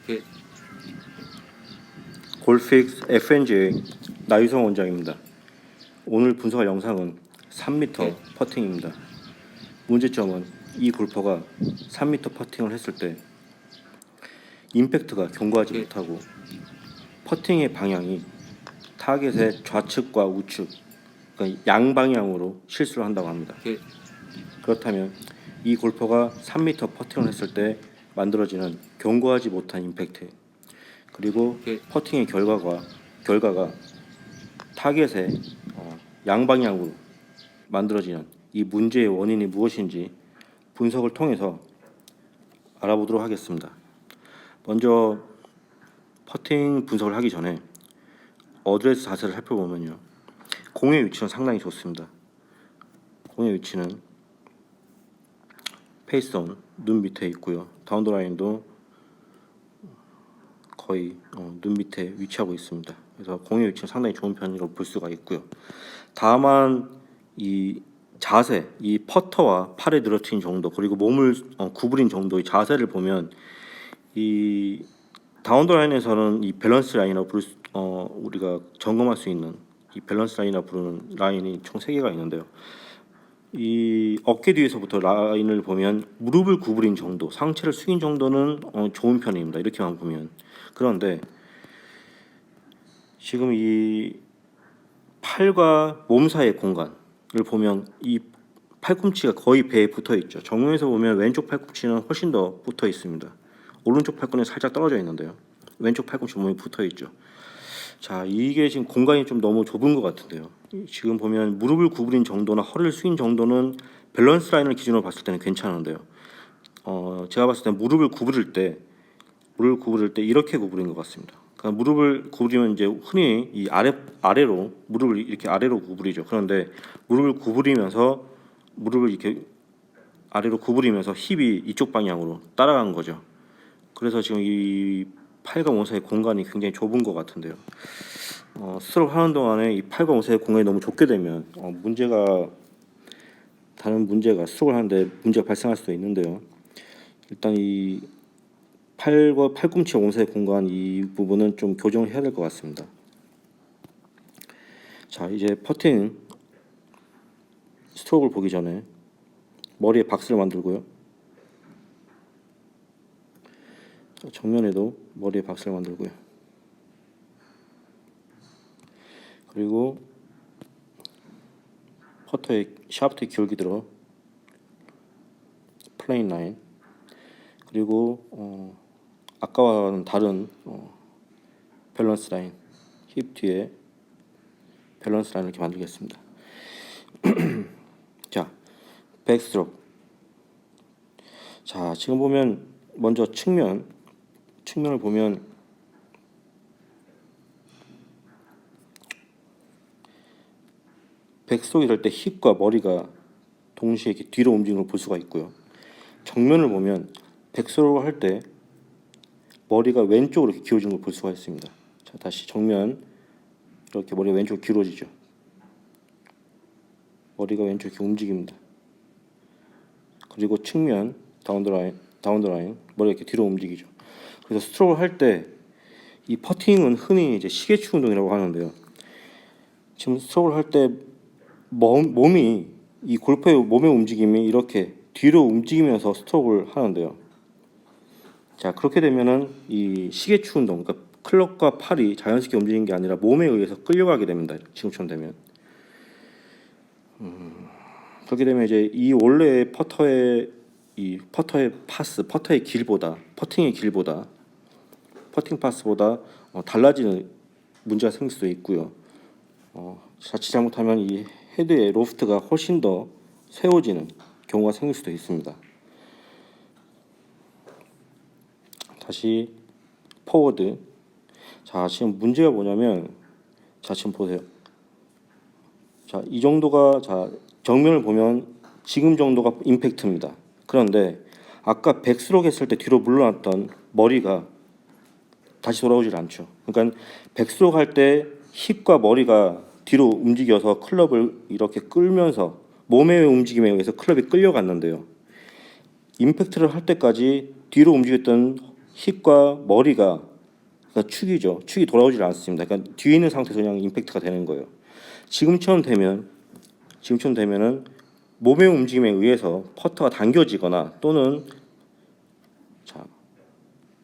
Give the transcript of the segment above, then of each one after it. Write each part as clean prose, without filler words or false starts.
예. 골픽스 FNG의 나유성 원장입니다. 오늘 분석할 영상은 3m 퍼팅입니다. 문제점은 이 골퍼가 3m 퍼팅을 했을 때 임팩트가 견고하지 못하고 퍼팅의 방향이 타겟의 좌측과 우측, 그러니까 양방향으로 실수를 한다고 합니다. 그렇다면 이 골퍼가 3m 퍼팅을 했을 때 만들어지는 견고하지 못한 임팩트, 그리고 퍼팅의 결과가 타겟의 양방향으로 만들어지는 이 문제의 원인이 무엇인지 분석을 통해서 알아보도록 하겠습니다. 먼저 퍼팅 분석을 하기 전에 어드레스 자세를 살펴보면요, 공의 위치는 상당히 좋습니다. 공의 위치는 페이스온 눈 밑에 있고요. 다운드 라인도 거의 눈 밑에 위치하고 있습니다. 그래서 공의 위치는 상당히 좋은 편이라고 볼 수가 있고요. 다만 이 자세, 이 퍼터와 팔의 늘어뜨린 정도, 그리고 몸을 구부린 정도의 자세를 보면 이 다운드 라인에서는 이 밸런스 라인이라고 우리가 점검할 수 있는 이 밸런스 라인이라고 부르는 라인이 총 3개가 있는데요. 이 어깨 뒤에서부터 라인을 보면 무릎을 구부린 정도, 상체를 숙인 정도는 좋은 편입니다. 이렇게만 보면. 그런데 지금 이 팔과 몸 사이의 공간을 보면 이 팔꿈치가 거의 배에 붙어 있죠. 정면에서 보면 왼쪽 팔꿈치는 훨씬 더 붙어 있습니다. 오른쪽 팔꿈치는 살짝 떨어져 있는데요. 왼쪽 팔꿈치 몸이 붙어 있죠. 자, 이게 지금 공간이 좀 너무 좁은 것 같은데요. 지금 보면 무릎을 구부린 정도나 허리를 숙인 정도는 밸런스 라인을 기준으로 봤을 때는 괜찮은데요. 제가 봤을 때 무릎을 구부릴 때 이렇게 구부린 것 같습니다. 그러니까 무릎을 구부리면 이제 흔히 이 아래로 무릎을 이렇게 아래로 구부리죠. 그런데 무릎을 이렇게 아래로 구부리면서 힙이 이쪽 방향으로 따라간 거죠. 그래서 지금 이 팔과 몸 사이의 공간이 굉장히 좁은 것 같은데요. 스트로크 하는 동안에 이 팔과 몸 사이의 공간이 너무 좁게 되면 다른 문제가 스트로크를 하는데 문제가 발생할 수도 있는데요. 일단 이 팔과 팔꿈치 몸 사이의 공간, 이 부분은 좀 교정을 해야 될 것 같습니다. 자, 이제 퍼팅 스트로크를 보기 전에 머리에 박스를 만들고요. 정면에도 머리에 박스를 만들고요. 그리고 퍼터의 샤프트의 기울기 들어 플레인 라인, 그리고 아까와는 다른 밸런스 라인, 힙 뒤에 밸런스 라인을 이렇게 만들겠습니다. 자, 백스트로크. 자, 지금 보면 먼저 측면을 보면 백스트로크 이럴 때 힙과 머리가 동시에 이렇게 뒤로 움직이는 걸 볼 수가 있고요. 정면을 보면 백스트로크 할 때 머리가 왼쪽으로 이렇게 기울어지는 걸 볼 수가 있습니다. 자, 다시 정면, 이렇게 머리가 왼쪽으로 기울어지죠. 머리가 왼쪽으로 이렇게 움직입니다. 그리고 측면, 다운드 라인, 머리가 이렇게 뒤로 움직이죠. 그래서 스트로크를 할 때 이 퍼팅은 흔히 이제 시계추 운동이라고 하는데요. 지금 스트로크를 할 때 몸이, 이 골퍼의 몸의 움직임이 이렇게 뒤로 움직이면서 스트로크를 하는데요. 자, 그렇게 되면은 이 시계추 운동, 그러니까 클럽과 팔이 자연스럽게 움직이는 게 아니라 몸에 의해서 끌려가게 됩니다. 지금처럼 되면. 그렇게 되면 이제 이 원래 퍼터의 퍼팅의 길보다 퍼팅 파스보다 달라지는 문제가 생길 수도 있고요. 자칫 잘못하면 이 헤드의 로프트가 훨씬 더 세워지는 경우가 생길 수도 있습니다. 다시 포워드. 자, 지금 문제가 뭐냐면, 자, 지금 보세요. 자, 이 정도가, 자, 정면을 보면 지금 정도가 임팩트입니다. 그런데 아까 백스로그 했을 때 뒤로 물러났던 머리가 다시 돌아오질 않죠. 그러니까 백스로그 할 때 힙과 머리가 뒤로 움직여서 클럽을 이렇게 끌면서 몸의 움직임에 의해서 클럽이 끌려갔는데요. 임팩트를 할 때까지 뒤로 움직였던 힙과 머리가 그러니까 축이 돌아오질 않습니다. 그러니까 뒤에 있는 상태에서 그냥 임팩트가 되는 거예요. 지금처럼 되면은 몸의 움직임에 의해서 퍼터가 당겨지거나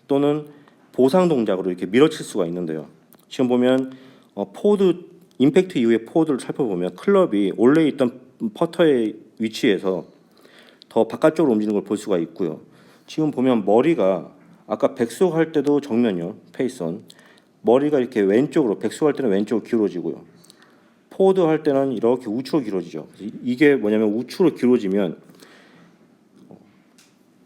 또는 보상 동작으로 이렇게 밀어칠 수가 있는데요. 지금 보면 포워드 임팩트 이후의 포워드를 살펴보면 클럽이 원래 있던 퍼터의 위치에서 더 바깥쪽으로 움직이는 걸 볼 수가 있고요. 지금 보면 머리가 아까 백스윙 할 때도 정면이요, 페이스온. 머리가 이렇게 왼쪽으로 백스윙 할 때는 왼쪽으로 기울어지고요. 포워드 할 때는 이렇게 우측으로 길어지죠. 이게 뭐냐면 우측으로 길어지면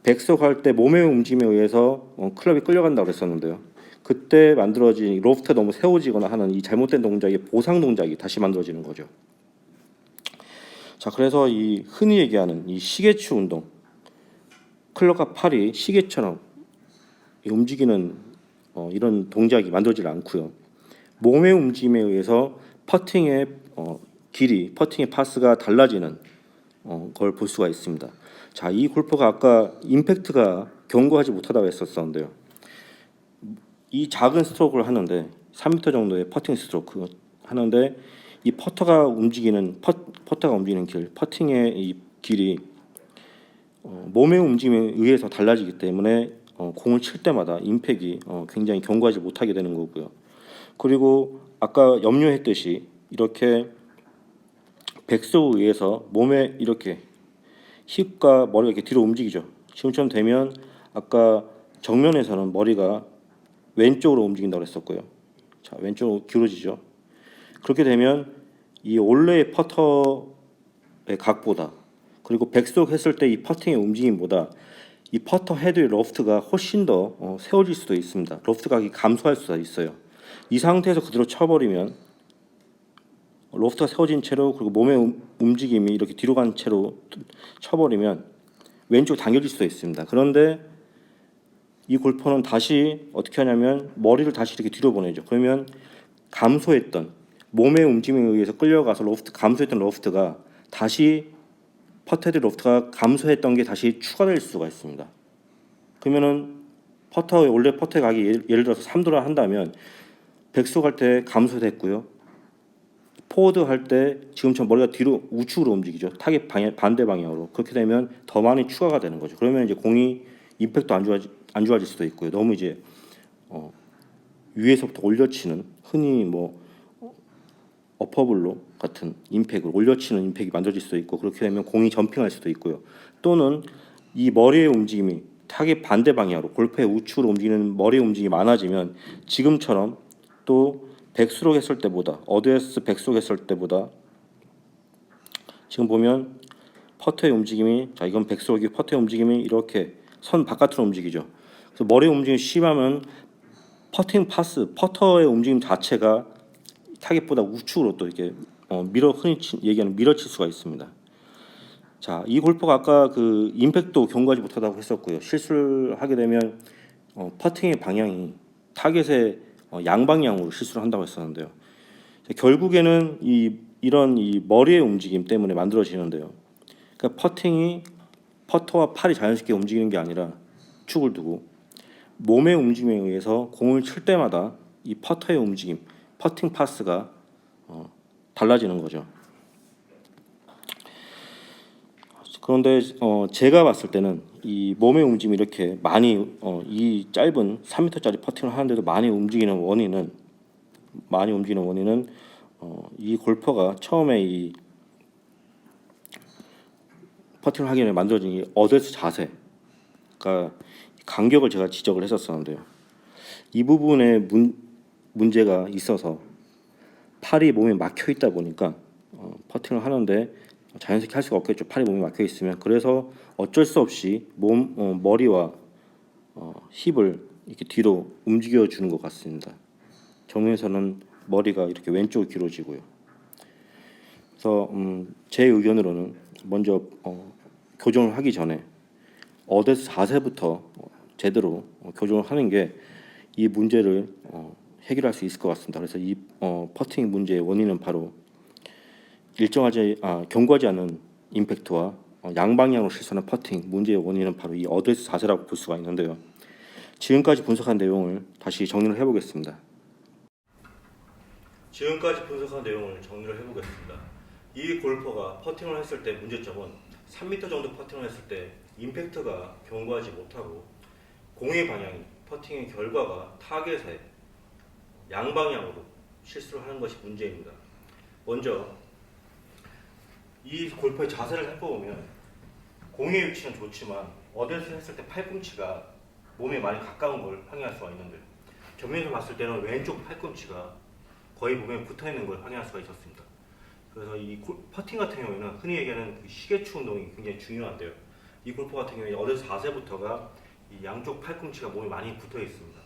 백스윙 할 때 몸의 움직임에 의해서 클럽이 끌려간다고 그랬었는데요. 그때 만들어진 로프트가 너무 세워지거나 하는 이 잘못된 동작이 보상 동작이 다시 만들어지는 거죠. 자, 그래서 이 흔히 얘기하는 이 시계추 운동, 클럽과 팔이 시계처럼 움직이는 이런 동작이 만들어지지 않고요. 몸의 움직임에 의해서 퍼팅의 길이, 퍼팅의 파스가 달라지는 걸 볼 수가 있습니다. 자, 이 골퍼가 아까 임팩트가 견고하지 못하다고 했었는데요. 이 작은 스트로크를 하는데 3m 정도의 퍼팅 스트로크 하는데 이 퍼터가 움직이는 길, 퍼팅의 이 길이 몸의 움직임에 의해서 달라지기 때문에 공을 칠 때마다 임팩이 굉장히 견고하지 못하게 되는 거고요. 그리고 아까 염려했듯이 이렇게 백스윙에 의해서 몸에 이렇게 힙과 머리가 이렇게 뒤로 움직이죠. 지금처럼 되면 아까 정면에서는 머리가 왼쪽으로 움직인다고 했었고요. 자, 왼쪽으로 기울어지죠. 그렇게 되면 이 원래의 퍼터의 각보다 그리고 백스윙 했을 때 이 퍼팅의 움직임보다 이 퍼터 헤드의 로프트가 훨씬 더 세워질 수도 있습니다. 로프트 각이 감소할 수가 있어요. 이 상태에서 그대로 쳐버리면 로프트가 세워진 채로 그리고 몸의 움직임이 이렇게 뒤로 간 채로 쳐버리면 왼쪽 당겨질 수도 있습니다. 그런데 이 골퍼는 다시 어떻게 하냐면 머리를 다시 이렇게 뒤로 보내죠. 그러면 감소했던 몸의 움직임에 의해서 끌려가서 감소했던 로프트가 다시 퍼터헤드 로프트가 감소했던 게 다시 추가될 수가 있습니다. 그러면은 원래 퍼터의 각이 예를 들어서 3도라 한다면 백스윙 할 때 감소됐고요. 포워드 할 때 지금처럼 머리가 뒤로 우측으로 움직이죠. 타겟 반대 방향으로. 그렇게 되면 더 많이 추가가 되는 거죠. 그러면 이제 공이 임팩트 안 좋아질 수도 있고요. 너무 이제 위에서부터 올려치는 흔히 뭐 어퍼블로 같은 임팩을 올려치는 임팩이 만들어질 수도 있고 그렇게 되면 공이 점핑할 수도 있고요. 또는 이 머리의 움직임이 타겟 반대 방향으로 골프의 우측으로 움직이는 머리의 움직임이 많아지면 지금처럼 또 백스윙 했을 때보다 어드레스 백스윙 했을 때보다 지금 보면 퍼터의 움직임이 이건 백스윙이 퍼터의 움직임이 이렇게 선 바깥으로 움직이죠. 그래서 머리의 움직임이 심하면 퍼터의 움직임 자체가 타겟보다 우측으로 또 이렇게 흔히 얘기하는 밀어칠 수가 있습니다. 자, 이 골퍼가 아까 그 임팩트도 견고하지 못하다고 했었고요. 실수를 하게 되면 퍼팅의 방향이 타겟의 양방향으로 실수를 한다고 했었는데요. 결국에는 이런 머리의 움직임 때문에 만들어지는데요. 그러니까 퍼터와 팔이 자연스럽게 움직이는 게 아니라 축을 두고 몸의 움직임에 의해서 공을 칠 때마다 이 퍼터의 움직임, 퍼팅 파스가 달라지는 거죠. 그런데 제가 봤을 때는 이 몸의 움직임이 이렇게 많이 이 짧은 3m짜리 퍼팅을 하는데도 많이 움직이는 원인은 이 골퍼가 처음에 이 퍼팅을 하기 전에 만들어진 이 어드레스 자세가 간격을 제가 지적을 했었었는데요. 이 부분에 문제가 있어서 팔이 몸에 막혀 있다 보니까 퍼팅을 하는데 자연스럽게 할 수가 없겠죠. 팔이 몸에 막혀 있으면. 그래서 어쩔 수 없이 머리와 힙을 이렇게 뒤로 움직여 주는 것 같습니다. 정면에서는 머리가 이렇게 왼쪽으로 길어지고요. 그래서 제 의견으로는 먼저 교정을 하기 전에 어드레스 자세부터 제대로 교정을 하는 게 이 문제를 해결할 수 있을 것 같습니다. 그래서 이 퍼팅 문제의 원인은 바로 견고하지 않은 임팩트와 양방향으로 실수하는 퍼팅 문제의 원인은 바로 이 어드레스 자세라고 볼 수가 있는데요. 지금까지 분석한 내용을 다시 정리를 해보겠습니다. 지금까지 분석한 내용을 정리를 해보겠습니다. 이 골퍼가 퍼팅을 했을 때 문제점은 3m 정도 퍼팅을 했을 때 임팩트가 견고하지 못하고 공의 방향이 퍼팅의 결과가 타겟에 양방향으로 실수를 하는 것이 문제입니다. 먼저 이 골퍼의 자세를 살펴보면 공의 위치는 좋지만 어드레스를 했을 때 팔꿈치가 몸에 많이 가까운 걸 확인할 수가 있는데요. 정면에서 봤을 때는 왼쪽 팔꿈치가 거의 몸에 붙어있는 걸 확인할 수가 있었습니다. 그래서 이 퍼팅 같은 경우에는 흔히 얘기하는 시계추 운동이 굉장히 중요한데요. 이 골퍼 같은 경우에 어드레스 자세부터가 이 양쪽 팔꿈치가 몸에 많이 붙어 있습니다.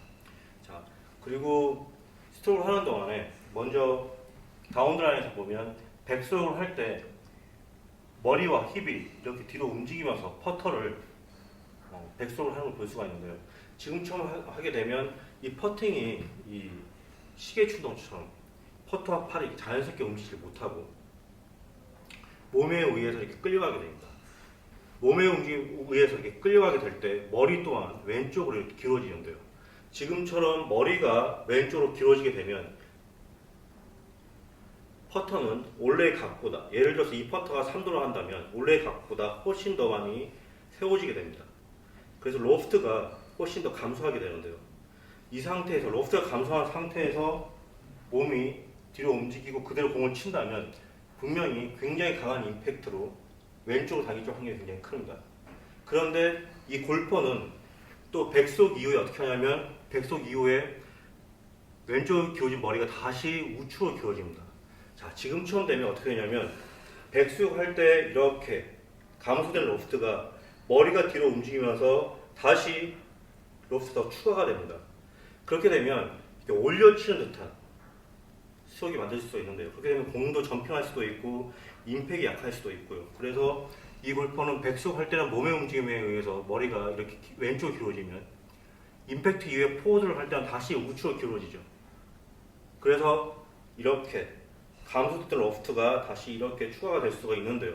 자, 그리고 스트로크를 하는 동안에 먼저 다운드라인에서 보면 백스윙을 할 때 머리와 힙이 이렇게 뒤로 움직이면서 퍼터를 백스윙을 하는 걸 볼 수가 있는데요. 지금처럼 하게 되면 이 퍼팅이 이 시계 추동처럼 퍼터와 팔이 자연스럽게 움직이지 못하고 몸에 의해서 이렇게 끌려가게 됩니다. 몸에 의해서 이렇게 끌려가게 될 때 머리 또한 왼쪽으로 이렇게 길어지는데요. 지금처럼 머리가 왼쪽으로 길어지게 되면 퍼터는 원래의 각보다, 예를 들어서 이 퍼터가 3도로 한다면 원래의 각보다 훨씬 더 많이 세워지게 됩니다. 그래서 로프트가 훨씬 더 감소하게 되는데요. 이 상태에서 로프트가 감소한 상태에서 몸이 뒤로 움직이고 그대로 공을 친다면 분명히 굉장히 강한 임팩트로 왼쪽으로 당길 확률이 굉장히 큽니다. 그런데 이 골퍼는 또 백스윙 이후에 어떻게 하냐면 백스윙 이후에 왼쪽으로 기울어진 머리가 다시 우측으로 기울어집니다. 자, 지금처럼 되면 어떻게 되냐면 백스윙 할 때 이렇게 감소된 로프트가 머리가 뒤로 움직이면서 다시 로프트가 추가가 됩니다. 그렇게 되면 올려치는 듯한 스트로크가 만들어질 수도 있는데요. 그렇게 되면 공도 점핑할 수도 있고 임팩이 약할 수도 있고요. 그래서 이 골퍼는 백스윙 할 때는 몸의 움직임에 의해서 머리가 이렇게 왼쪽으로 기울어지면 임팩트 이후에 포워드를 할 때는 다시 우측으로 기울어지죠. 그래서 이렇게 감소됐던 로프트가 다시 이렇게 추가가 될 수가 있는데요.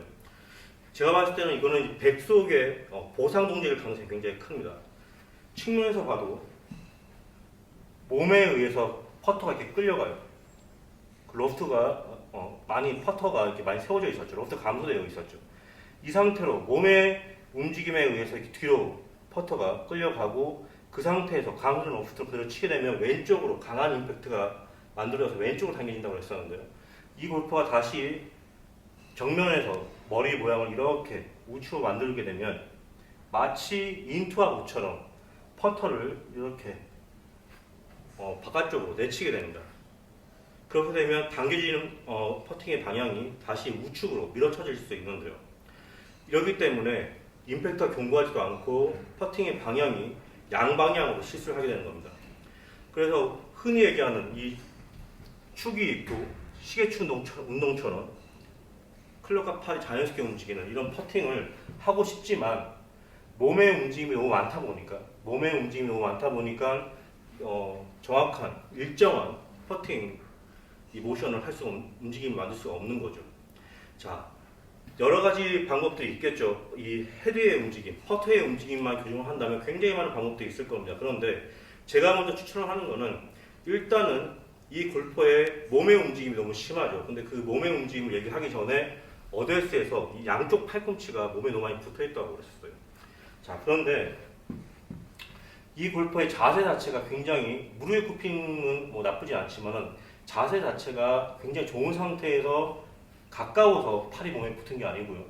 제가 봤을 때는 이거는 백스윙의 보상 동작일 가능성이 굉장히 큽니다. 측면에서 봐도 몸에 의해서 퍼터가 이렇게 끌려가요. 그 로프트가 퍼터가 이렇게 많이 세워져 있었죠. 로프트가 감소되어 있었죠. 이 상태로 몸의 움직임에 의해서 이렇게 뒤로 퍼터가 끌려가고 그 상태에서 감소된 로프트를 그대로 치게 되면 왼쪽으로 강한 임팩트가 만들어져서 왼쪽으로 당겨진다고 했었는데요. 이 골퍼가 다시 정면에서 머리 모양을 이렇게 우측으로 만들게 되면 마치 인투와 우처럼 퍼터를 이렇게 바깥쪽으로 내치게 됩니다. 그렇게 되면 당겨지는 퍼팅의 방향이 다시 우측으로 밀어쳐질 수 있는데요. 이렇기 때문에 임팩트가 견고하지도 않고 퍼팅의 방향이 양방향으로 실수를 하게 되는 겁니다. 그래서 흔히 얘기하는 이 축이 있고 시계추 운동처럼 클럽과 팔이 자연스럽게 움직이는 이런 퍼팅을 하고 싶지만 몸의 움직임이 너무 많다 보니까 정확한 일정한 퍼팅 이 모션을 할 수가 움직임을 만들 수가 없는 거죠. 자, 여러 가지 방법들이 있겠죠. 이 헤드의 움직임, 퍼터의 움직임만 교정을 한다면 굉장히 많은 방법들이 있을 겁니다. 그런데 제가 먼저 추천을 하는 거는 일단은 이 골퍼의 몸의 움직임이 너무 심하죠. 근데 그 몸의 움직임을 얘기하기 전에 어드레스에서 이 양쪽 팔꿈치가 몸에 너무 많이 붙어 있다고 그랬어요. 자, 그런데 이 골퍼의 자세 자체가 굉장히 무릎의 굽힘은 나쁘진 않지만은 자세 자체가 굉장히 좋은 상태에서 가까워서 팔이 몸에 붙은 게 아니고요.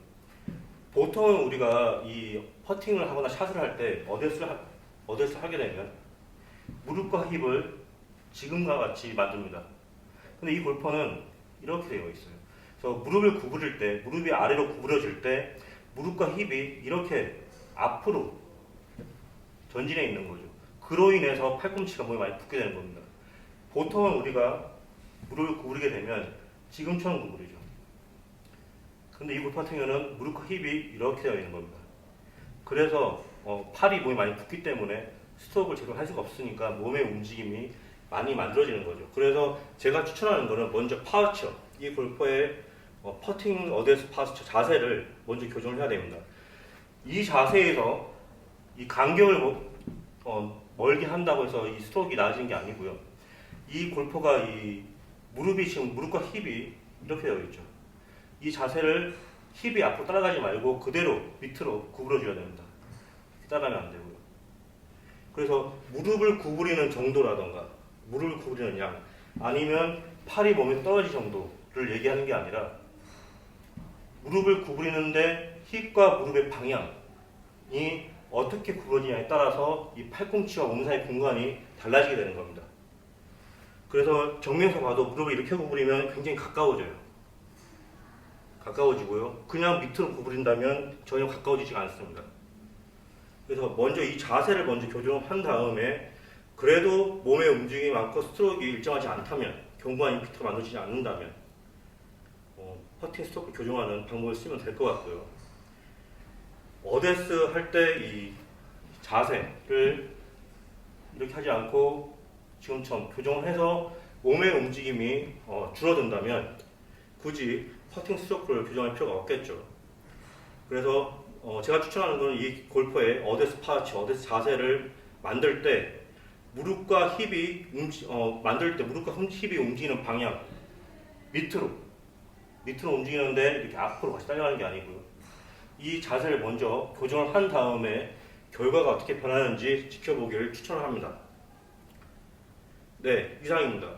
보통은 우리가 이 퍼팅을 하거나 샷을 할 때 어드레스를 하게 되면 무릎과 힙을 지금과 같이 만듭니다. 근데 이 골퍼는 이렇게 되어 있어요. 그래서 무릎을 구부릴 때, 무릎이 아래로 구부려질 때 무릎과 힙이 이렇게 앞으로 전진해 있는 거죠. 그로 인해서 팔꿈치가 몸에 많이 붙게 되는 겁니다. 보통은 우리가 무릎을 구부리게 되면 지금처럼 구부리죠. 근데 이 골프 같은 경우는 무릎과 힙이 이렇게 되어 있는 겁니다. 그래서 팔이 몸에 많이 붙기 때문에 스트로크를 제대로 할 수가 없으니까 몸의 움직임이 많이 만들어지는 거죠. 그래서 제가 추천하는 거는 먼저 파우처, 이 골퍼의 퍼팅 어드레스 파우처 자세를 먼저 교정을 해야 됩니다. 이 자세에서 이 간격을 멀게 한다고 해서 이 스트로크가 나아지는 게 아니고요. 이 골퍼가 이 무릎이 지금 무릎과 힙이 이렇게 되어 있죠. 이 자세를 힙이 앞으로 따라가지 말고 그대로 밑으로 구부려줘야 됩니다. 따라가면 안 되고요. 그래서 무릎을 구부리는 정도라던가 무릎을 구부리는 양 아니면 팔이 몸에 떨어질 정도를 얘기하는 게 아니라 무릎을 구부리는데 힙과 무릎의 방향이 어떻게 구부러지냐에 따라서 이 팔꿈치와 몸 사이 공간이 달라지게 되는 겁니다. 그래서 정면에서 봐도 무릎을 이렇게 구부리면 굉장히 가까워지고요. 그냥 밑으로 구부린다면 전혀 가까워지지가 않습니다. 그래서 먼저 이 자세를 먼저 교정한 다음에 그래도 몸의 움직임이 많고 스트로크가 일정하지 않다면 견고한 임팩트가 만들어지지 않는다면 퍼팅 스트로크 교정하는 방법을 쓰면 될 것 같고요. 어데스 할 때 이 자세를 이렇게 하지 않고 지금처럼 교정을 해서 몸의 움직임이 줄어든다면 굳이 퍼팅 스트로크를 교정할 필요가 없겠죠. 그래서 제가 추천하는 것은 이 골퍼의 어데스 파우치, 어데스 자세를 만들 때 무릎과 힙이 만들 때 무릎과 힙이 움직이는 방향 밑으로 움직이는데 이렇게 앞으로 같이 딸려가는 게 아니고요. 이 자세를 먼저 교정을 한 다음에 결과가 어떻게 변하는지 지켜보기를 추천합니다. 네, 이상입니다.